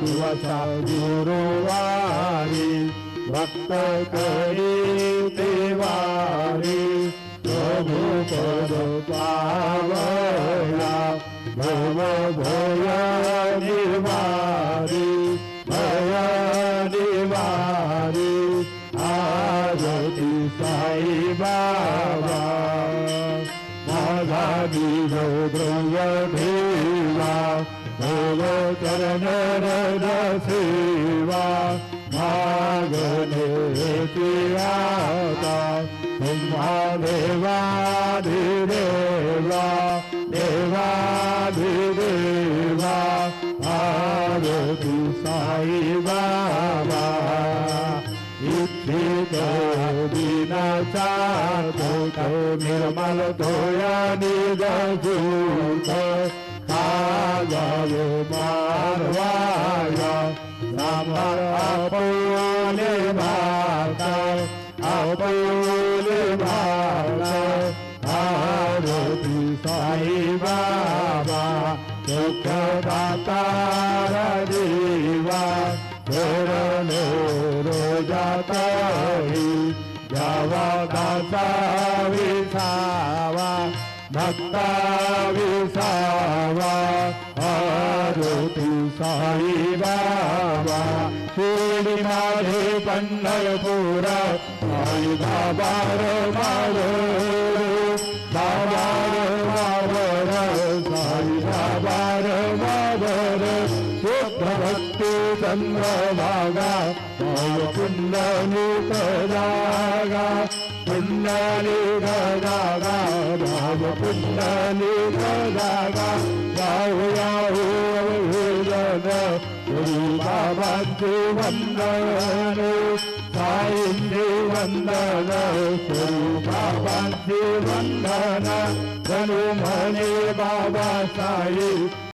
दिवसा गुरुवारी भक्त करी देवारी प्रभु पद पावला भव भय निवारी भय निवारी आरती साई बाबा माझा दिव द्रव्य ठेवा भव चरण रज सेवा मागणे आता तुम्हा देवाधिदेवा देवाधिदेवा आरती साई बाबा इच्छित दिनाचा तोट निर्मल धोया निजूत आगावे मारवाया नामर आपले भाता आपले भाता आरती साई बाबा सुख दाता देवा धोरणे रोजाताई जावा दासा विसावा भक्ता विसावा आरती साई बाबा शिर्डी माझे पंढरपुरा साई बाबार मावर बाबार मावर साई बाबार मावर शुद्ध भक्ती चंद्रभागा पुण्यनिक जागा पुण्यनिक जागा भाव पुण्यनिक जागा जाऊ याहू वेदन गुरु बाबांचे वंदन साईंचे वंदन गुरु बाबांचे वंदन जणू म्हणे बाबा साई